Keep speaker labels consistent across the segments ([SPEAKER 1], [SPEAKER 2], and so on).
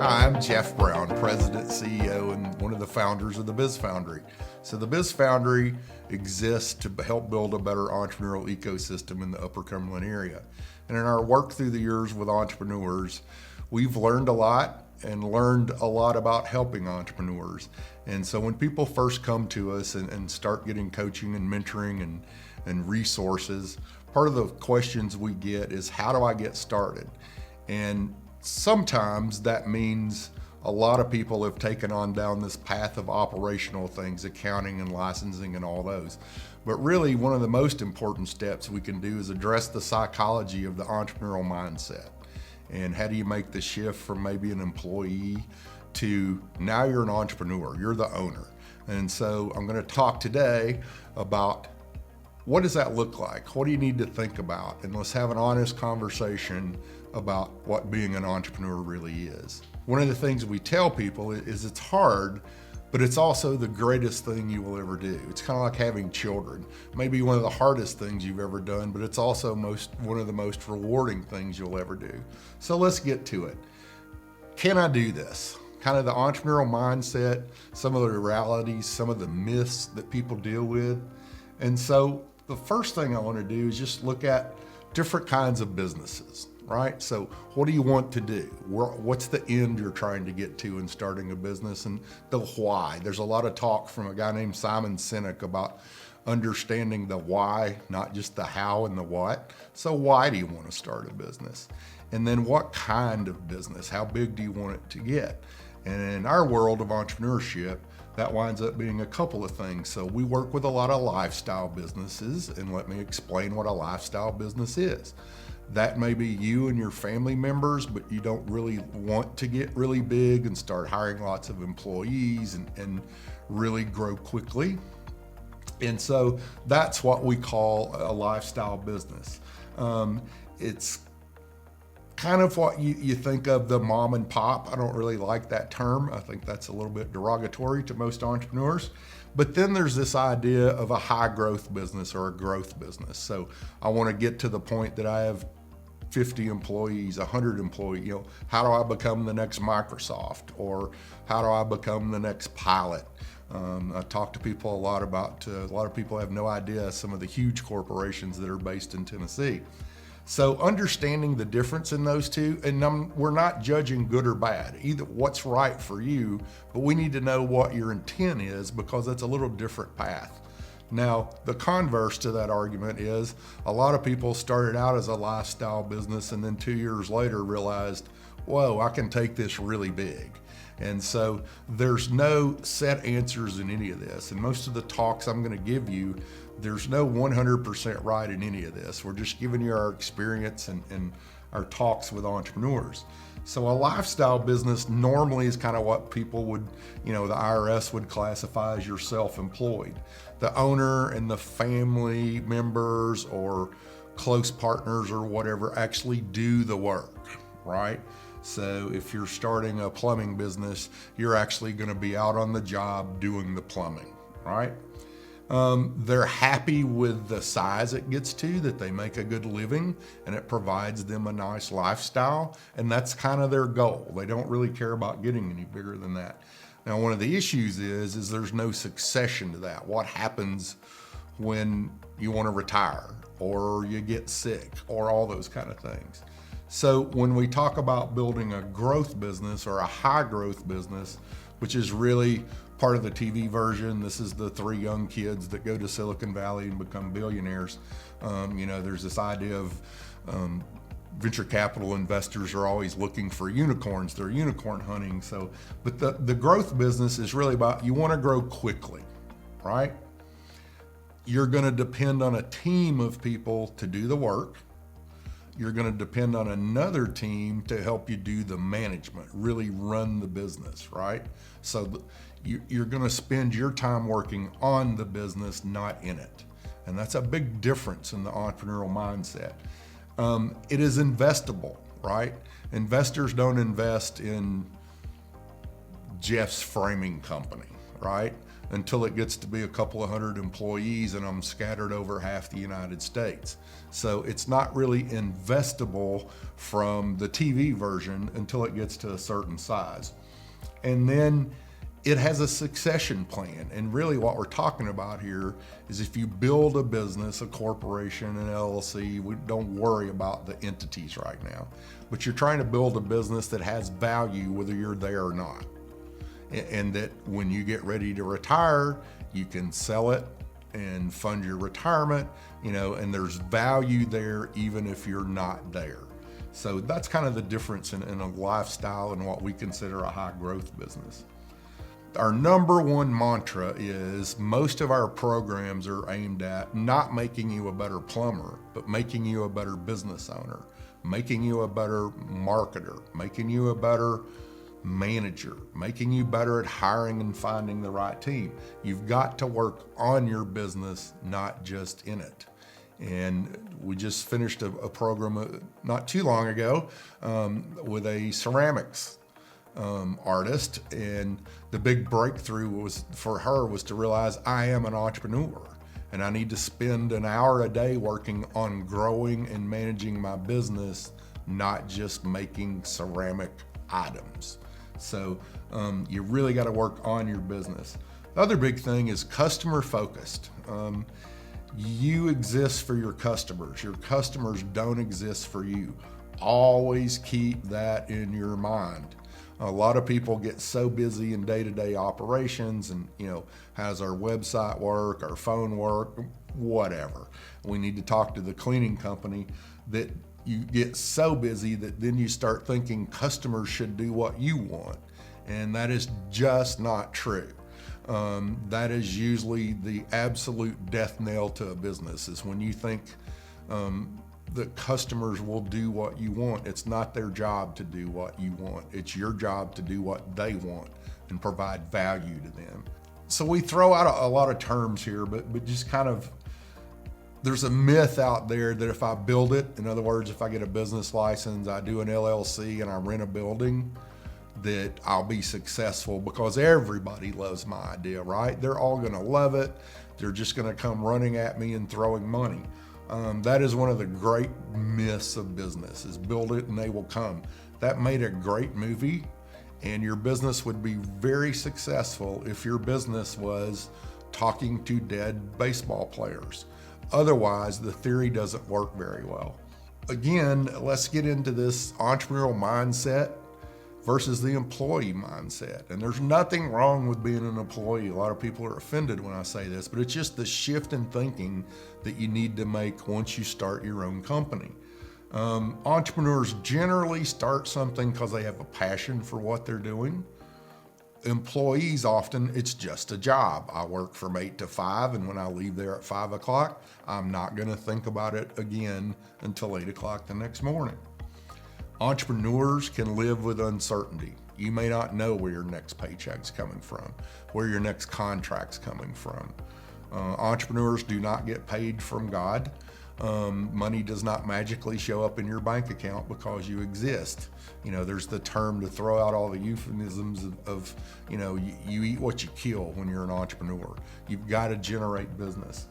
[SPEAKER 1] Hi, I'm Jeff Brown, President, CEO, and one of the founders of the Biz Foundry. So the Biz Foundry exists to help build a better entrepreneurial ecosystem in the Upper Cumberland area. And in our work through the years with entrepreneurs, we've learned a lot and learned a lot about helping entrepreneurs. And so when people first come to us and start getting coaching and mentoring and resources, part of the questions we get is, how do I get started? And sometimes that means a lot of people have taken on down this path of operational things, accounting and licensing and all those. But really, one of the most important steps we can do is address the psychology of the entrepreneurial mindset. And how do you make the shift from maybe an employee to now you're an entrepreneur, you're the owner. And so I'm going to talk today about what does that look like? What do you need to think about? And let's have an honest conversation about what being an entrepreneur really is. One of the things we tell people is it's hard, but it's also the greatest thing you will ever do. It's kind of like having children. Maybe one of the hardest things you've ever done, but it's also one of the most rewarding things you'll ever do. So let's get to it. Can I do this? Kind of the entrepreneurial mindset, some of the realities, some of the myths that people deal with. And so the first thing I want to do is just look at different kinds of businesses, right? So what do you want to do? What's the end you're trying to get to in starting a business, and the why? There's a lot of talk from a guy named Simon Sinek about understanding the why, not just the how and the what. So why do you want to start a business? And then what kind of business? How big do you want it to get? And in our world of entrepreneurship, that winds up being a couple of things. So we work with a lot of lifestyle businesses, and let me explain what a lifestyle business is. That may be you and your family members, but you don't really want to get really big and start hiring lots of employees and really grow quickly. And so that's what we call a lifestyle business. It's kind of what you think of the mom and pop. I don't really like that term. I think that's a little bit derogatory to most entrepreneurs. But then there's this idea of a high growth business or a growth business. So I want to get to the point that I have 50 employees, 100 employees. How do I become the next Microsoft? Or how do I become the next Pilot? I talk to people a lot about, a lot of people have no idea some of the huge corporations that are based in Tennessee. So understanding the difference in those two, and we're not judging good or bad, either what's right for you, but we need to know what your intent is, because that's a little different path. Now, the converse to that argument is a lot of people started out as a lifestyle business and then 2 years later realized, whoa, I can take this really big. And so there's no set answers in any of this. And most of the talks I'm going to give you, there's no 100% right in any of this. We're just giving you our experience and our talks with entrepreneurs. So a lifestyle business normally is kind of what people would, the IRS would classify as your self-employed. The owner and the family members or close partners or whatever actually do the work, right? So if you're starting a plumbing business, you're actually going to be out on the job doing the plumbing, right? They're happy with the size it gets to, that they make a good living and it provides them a nice lifestyle. And that's kind of their goal. They don't really care about getting any bigger than that. Now, one of the issues is there's no succession to that. What happens when you want to retire or you get sick or all those kind of things? So when we talk about building a growth business or a high growth business, which is really part of the TV version, this is the 3 young kids that go to Silicon Valley and become billionaires. There's this idea of venture capital investors are always looking for unicorns. They're unicorn hunting. But the growth business is really about, you want to grow quickly, right? You're going to depend on a team of people to do the work. You're going to depend on another team to help you do the management, really run the business, right? So you're going to spend your time working on the business, not in it. And that's a big difference in the entrepreneurial mindset. It is investable, right? Investors don't invest in Jeff's framing company, right? until it gets to be a couple of hundred employees and I'm scattered over half the United States. So it's not really investable from the TV version until it gets to a certain size. And then it has a succession plan. And really what we're talking about here is if you build a business, a corporation, an LLC, we don't worry about the entities right now, but you're trying to build a business that has value whether you're there or not. And that when you get ready to retire, you can sell it and fund your retirement, and there's value there even if you're not there. So that's kind of the difference in a lifestyle and what we consider a high growth business. Our number one mantra is most of our programs are aimed at not making you a better plumber, but making you a better business owner, making you a better marketer, making you a better manager, making you better at hiring and finding the right team. You've got to work on your business, not just in it. And we just finished a program not too long ago with a ceramics artist, and the big breakthrough was for her was to realize I am an entrepreneur and I need to spend an hour a day working on growing and managing my business, not just making ceramic items. So you really got to work on your business. The other big thing is customer focused. You exist for your customers. Your customers don't exist for you. Always keep that in your mind. A lot of people get so busy in day-to-day operations and, how's our website work, our phone work, whatever. We need to talk to the cleaning company that you get so busy that then you start thinking customers should do what you want. And that is just not true. That is usually the absolute death knell to a business, is when you think the customers will do what you want. It's not their job to do what you want. It's your job to do what they want and provide value to them. So we throw out a lot of terms here, but just kind of, there's a myth out there that if I build it, in other words, if I get a business license, I do an LLC and I rent a building, that I'll be successful because everybody loves my idea, right? They're all gonna love it. They're just gonna come running at me and throwing money. That is one of the great myths of business, is build it and they will come. That made a great movie, and your business would be very successful if your business was talking to dead baseball players. Otherwise, the theory doesn't work very well. Again, let's get into this entrepreneurial mindset versus the employee mindset. And there's nothing wrong with being an employee. A lot of people are offended when I say this, but it's just the shift in thinking that you need to make once you start your own company. Entrepreneurs generally start something because they have a passion for what they're doing. Employees, often it's just a job. I work from 8 to 5, and when I leave there at 5 o'clock, I'm not gonna think about it again until 8 o'clock the next morning. Entrepreneurs can live with uncertainty. You may not know where your next paycheck's coming from, where your next contract's coming from. Entrepreneurs do not get paid from God. Money does not magically show up in your bank account because you exist. There's the term to throw out all the euphemisms of you eat what you kill when you're an entrepreneur. You've got to generate business.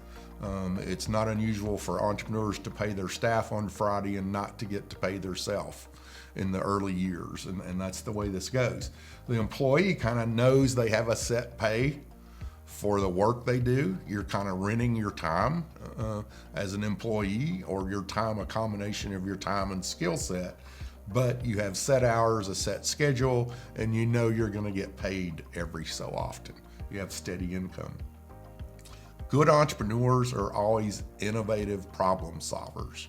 [SPEAKER 1] It's not unusual for entrepreneurs to pay their staff on Friday and not to get to pay themselves in the early years, and that's the way this goes. The employee kind of knows they have a set pay for the work they do. You're kind of renting your time as an employee, or your time, a combination of your time and skill set, but you have set hours, a set schedule, and you're going to get paid every so often. You have steady income. Good entrepreneurs are always innovative problem solvers.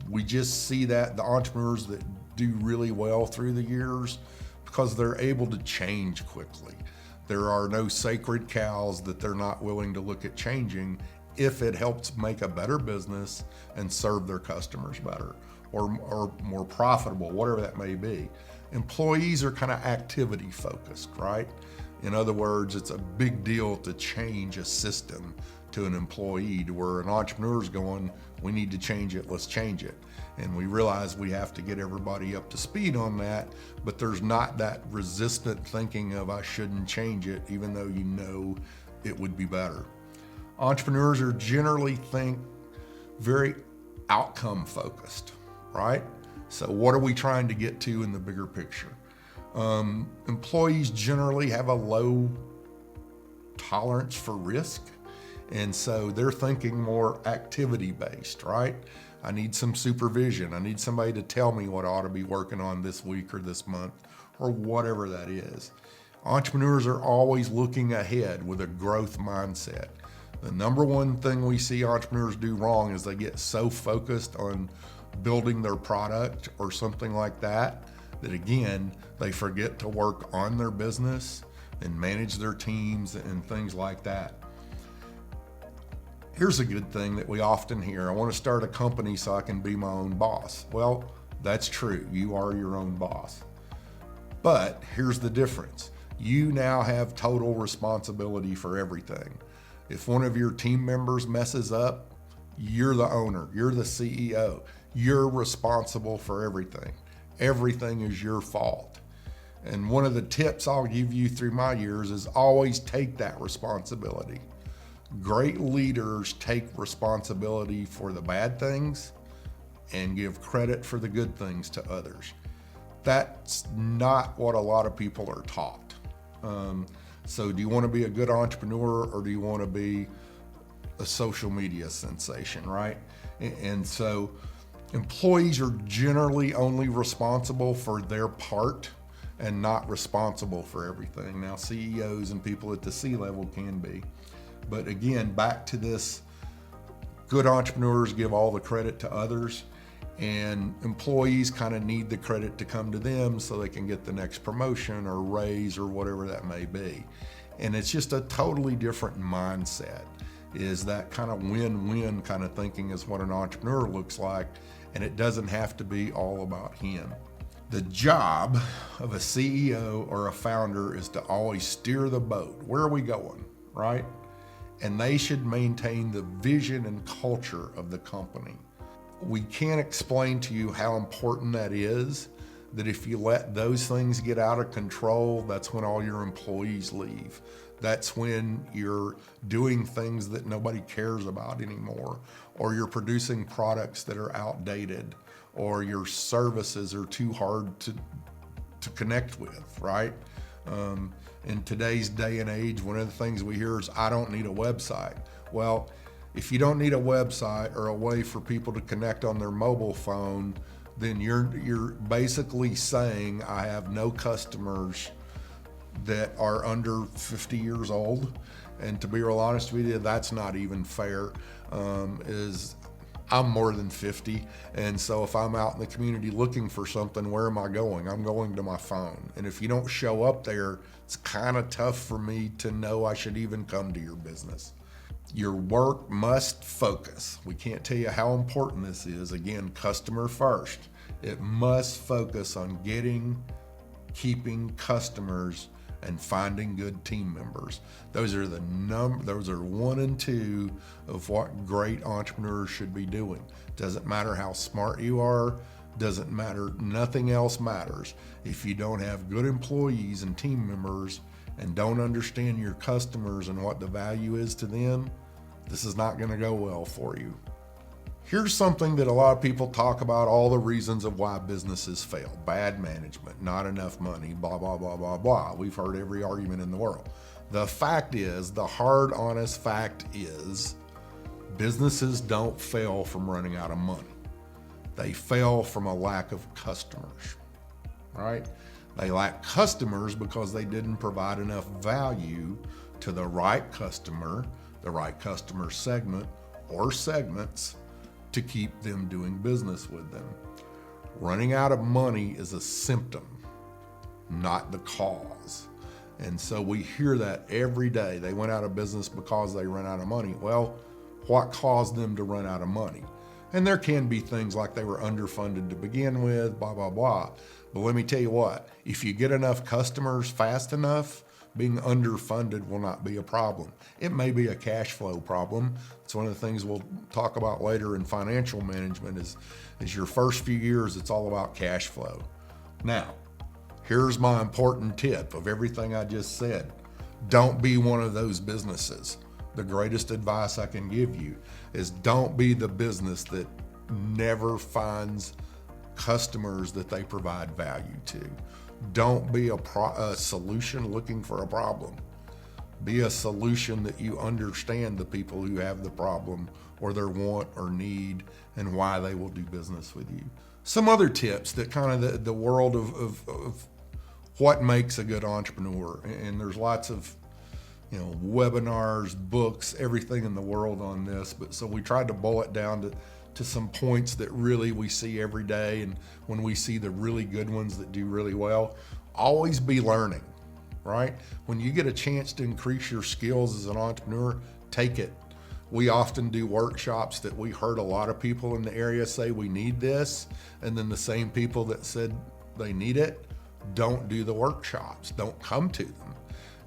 [SPEAKER 1] We just see that the entrepreneurs that do really well through the years, because they're able to change quickly. There are no sacred cows that they're not willing to look at changing if it helps make a better business and serve their customers better, or more profitable, whatever that may be. Employees are kind of activity focused, right? In other words, it's a big deal to change a system to an employee, to where an entrepreneur is going, we need to change it, let's change it. And we realize we have to get everybody up to speed on that, but there's not that resistant thinking of I shouldn't change it, even though you know it would be better. Entrepreneurs are generally very outcome focused, right? So what are we trying to get to in the bigger picture? Employees generally have a low tolerance for risk. And so they're thinking more activity based, right? I need some supervision. I need somebody to tell me what I ought to be working on this week or this month or whatever that is. Entrepreneurs are always looking ahead with a growth mindset. The number one thing we see entrepreneurs do wrong is they get so focused on building their product or something like that, that again, they forget to work on their business and manage their teams and things like that. Here's a good thing that we often hear. I want to start a company so I can be my own boss. Well, that's true. You are your own boss. But here's the difference. You now have total responsibility for everything. If one of your team members messes up, you're the owner, you're the CEO. You're responsible for everything. Everything is your fault. And one of the tips I'll give you through my years is always take that responsibility. Great leaders take responsibility for the bad things and give credit for the good things to others. That's not what a lot of people are taught. So do you want to be a good entrepreneur, or do you want to be a social media sensation, right? And so employees are generally only responsible for their part and not responsible for everything. Now, CEOs and people at the C-level can be. But again, back to this, good entrepreneurs give all the credit to others, and employees kind of need the credit to come to them so they can get the next promotion or raise or whatever that may be. And it's just a totally different mindset. Is that kind of win-win kind of thinking is what an entrepreneur looks like, and it doesn't have to be all about him. The job of a CEO or a founder is to always steer the boat. Where are we going, right? And they should maintain the vision and culture of the company. We can't explain to you how important that is, that if you let those things get out of control, that's when all your employees leave. That's when you're doing things that nobody cares about anymore, or you're producing products that are outdated, or your services are too hard to connect with, right? In today's day and age, one of the things we hear is, I don't need a website. Well, if you don't need a website or a way for people to connect on their mobile phone, then you're basically saying, I have no customers that are under 50 years old. And to be real honest with you, that's not even fair. I'm more than 50, and so if I'm out in the community looking for something, where am I going? I'm going to my phone. And if you don't show up there, it's kind of tough for me to know I should even come to your business. Your work must focus. We can't tell you how important this is. Again, customer first. It must focus on keeping customers and finding good team members. Those are those are 1 and 2 of what great entrepreneurs should be doing. Doesn't matter how smart you are, doesn't matter, nothing else matters. If you don't have good employees and team members and don't understand your customers and what the value is to them, this is not gonna go well for you. Here's something that a lot of people talk about, all the reasons of why businesses fail. Bad management, not enough money, blah, blah, blah, blah, blah. We've heard every argument in the world. The fact is, the hard, honest fact is, businesses don't fail from running out of money. They fail from a lack of customers, right? They lack customers because they didn't provide enough value to the right customer segment or segments to keep them doing business with them. Running out of money is a symptom, not the cause. And so we hear that every day. They went out of business because they ran out of money. Well, what caused them to run out of money? And there can be things like they were underfunded to begin with, blah, blah, blah. But let me tell you what, if you get enough customers fast enough, Being underfunded will not be a problem. It may be a cash flow problem. It's one of the things we'll talk about later in financial management is your first few years, it's all about cash flow. Now, here's my important tip of everything I just said. Don't be one of those businesses. The greatest advice I can give you is don't be the business that never finds customers that they provide value to. Don't be a solution looking for a problem. Be a solution that you understand the people who have the problem or their want or need and why they will do business with you. Some other tips that kind of the world of what makes a good entrepreneur, and there's lots of webinars, books, everything in the world on this, but so we tried to boil it down to some points that really we see every day, and when we see the really good ones that do really well, always be learning, right? When you get a chance to increase your skills as an entrepreneur, take it. We often do workshops that we heard a lot of people in the area say we need this, and then the same people that said they need it don't do the workshops, don't come to them.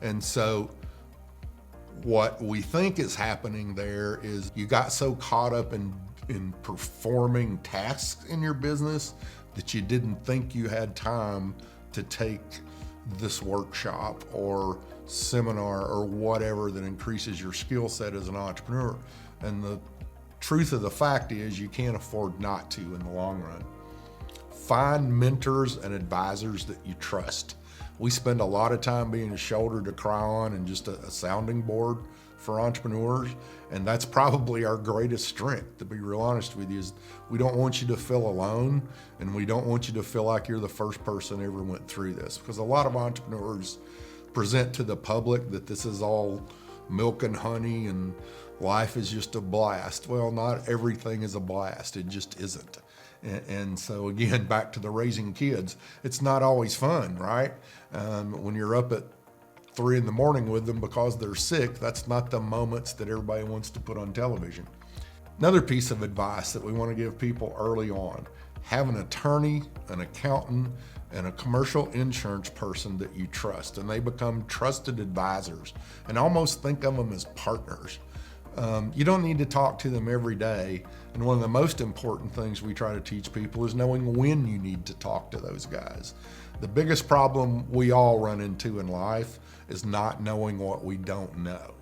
[SPEAKER 1] And so what we think is happening there is you got so caught up in performing tasks in your business that you didn't think you had time to take this workshop or seminar or whatever that increases your skill set as an entrepreneur. And the truth of the fact is you can't afford not to in the long run. Find mentors and advisors that you trust. We spend a lot of time being a shoulder to cry on and just a sounding board for entrepreneurs, and that's probably our greatest strength, to be real honest with you, is we don't want you to feel alone, and we don't want you to feel like you're the first person ever went through this, because a lot of entrepreneurs present to the public that this is all milk and honey and life is just a blast. Well, not everything is a blast. It just isn't. And so again, back to the raising kids, it's not always fun, right? When you're up at 3 a.m. with them because they're sick, that's not the moments that everybody wants to put on television. Another piece of advice that we want to give people early on, have an attorney, an accountant, and a commercial insurance person that you trust, and they become trusted advisors, and almost think of them as partners. You don't need to talk to them every day, and one of the most important things we try to teach people is knowing when you need to talk to those guys. The biggest problem we all run into in life is not knowing what we don't know.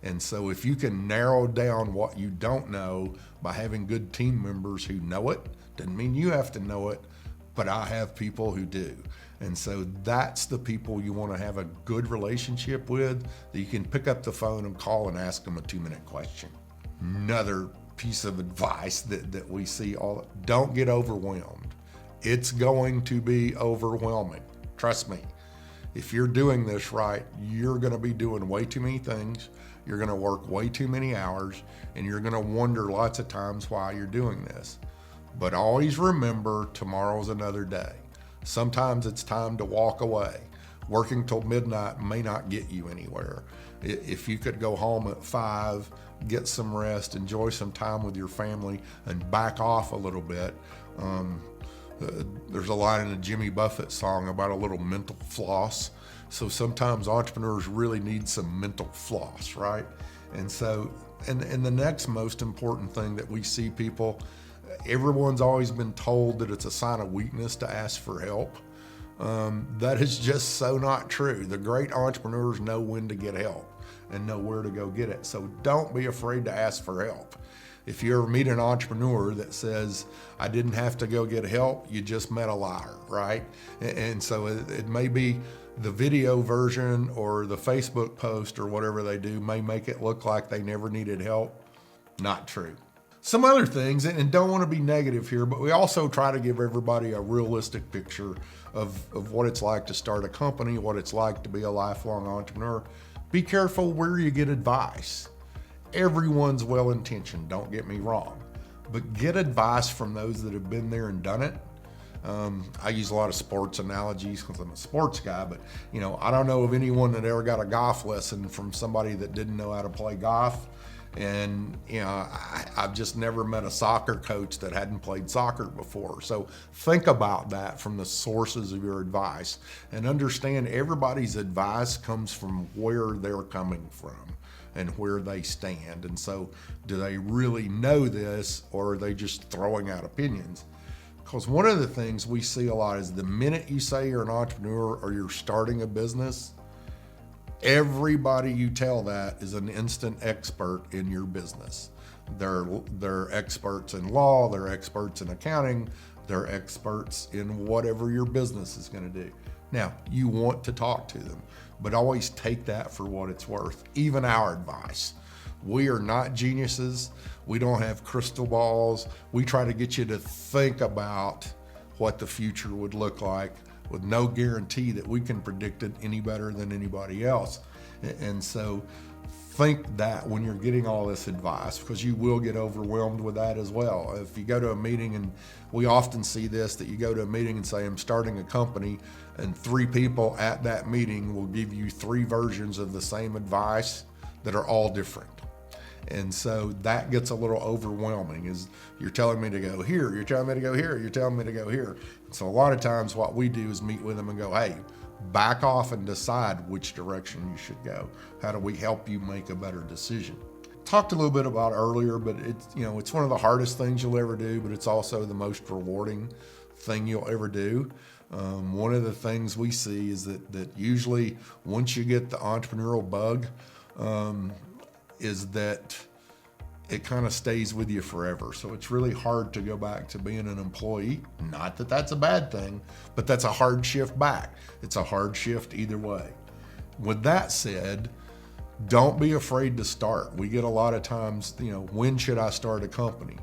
[SPEAKER 1] And so if you can narrow down what you don't know by having good team members who know it, doesn't mean you have to know it, but I have people who do. And so that's the people you want to have a good relationship with, that you can pick up the phone and call and ask them a 2-minute question. Another piece of advice that we see don't get overwhelmed. It's going to be overwhelming. Trust me. If you're doing this right, you're going to be doing way too many things. You're going to work way too many hours, and you're going to wonder lots of times why you're doing this. But always remember, tomorrow's another day. Sometimes it's time to walk away. Working till midnight may not get you anywhere. If you could go home at 5, get some rest, enjoy some time with your family, and back off a little bit. There's a line in a Jimmy Buffett song about a little mental floss. So sometimes entrepreneurs really need some mental floss, right? And so, and the next most important thing that we see people, everyone's always been told that it's a sign of weakness to ask for help. That is just so not true. The great entrepreneurs know when to get help and know where to go get it. So don't be afraid to ask for help. If you ever meet an entrepreneur that says, I didn't have to go get help, you just met a liar, right? And so it may be the video version or the Facebook post or whatever they do may make it look like they never needed help. Not true. Some other things, and don't want to be negative here, but we also try to give everybody a realistic picture of what it's like to start a company, what it's like to be a lifelong entrepreneur. Be careful where you get advice. Everyone's well-intentioned, don't get me wrong, but get advice from those that have been there and done it. I use a lot of sports analogies because I'm a sports guy, but I don't know of anyone that ever got a golf lesson from somebody that didn't know how to play golf. And, I've just never met a soccer coach that hadn't played soccer before. So think about that from the sources of your advice, and understand everybody's advice comes from where they're coming from and where they stand. And so do they really know this, or are they just throwing out opinions? Because one of the things we see a lot is the minute you say you're an entrepreneur or you're starting a business, everybody you tell that is an instant expert in your business. They're experts in law, they're experts in accounting, they're experts in whatever your business is going to do. Now, you want to talk to them, but always take that for what it's worth. Even our advice. We are not geniuses. We don't have crystal balls. We try to get you to think about what the future would look like, with no guarantee that we can predict it any better than anybody else. And so think that when you're getting all this advice, because you will get overwhelmed with that as well. If you go to a meeting, and we often see this, that you go to a meeting and say, I'm starting a company, and 3 people at that meeting will give you 3 versions of the same advice that are all different. And so that gets a little overwhelming. Is you're telling me to go here, you're telling me to go here, you're telling me to go here. So a lot of times what we do is meet with them and go, hey, back off and decide which direction you should go. How do we help you make a better decision? Talked a little bit about earlier, but it's one of the hardest things you'll ever do, but it's also the most rewarding thing you'll ever do. One of the things we see is that usually once you get the entrepreneurial bug, is that it kind of stays with you forever. So it's really hard to go back to being an employee. Not that that's a bad thing, but that's a hard shift back. It's a hard shift either way. With that said, don't be afraid to start. We get a lot of times, when should I start a company?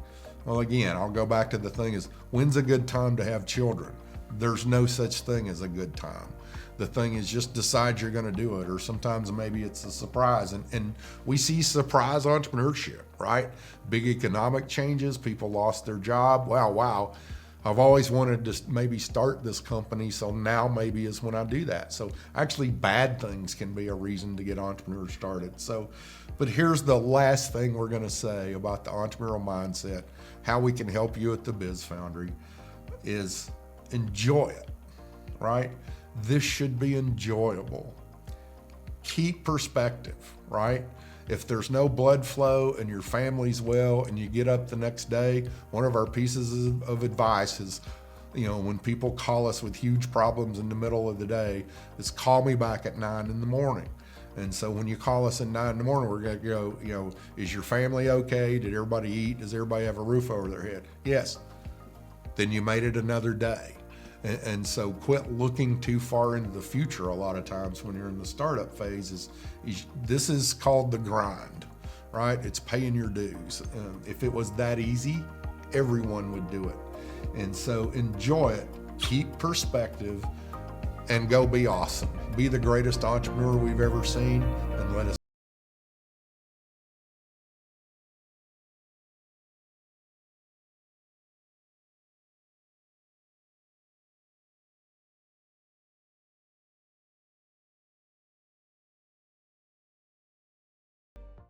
[SPEAKER 1] Well, again, I'll go back to the thing is, when's a good time to have children? There's no such thing as a good time. The thing is, just decide you're going to do it, or sometimes maybe it's a surprise. And we see surprise entrepreneurship, right? Big economic changes, people lost their job. Wow, I've always wanted to maybe start this company, so now maybe is when I do that. So actually bad things can be a reason to get entrepreneurs started. So, but here's the last thing we're going to say about the entrepreneurial mindset, how we can help you at the Biz Foundry, is enjoy it, right? This should be enjoyable. Keep perspective, right? If there's no blood flow and your family's well and you get up the next day, one of our pieces of advice is, when people call us with huge problems in the middle of the day, is call me back at 9 in the morning. And so when you call us at 9 in the morning, we're going to go, is your family okay? Did everybody eat? Does everybody have a roof over their head? Yes. Then you made it another day. And so quit looking too far into the future a lot of times when you're in the startup phase. This is called the grind, right? It's paying your dues. If it was that easy, everyone would do it. And so enjoy it, keep perspective, and go be awesome. Be the greatest entrepreneur we've ever seen, and let us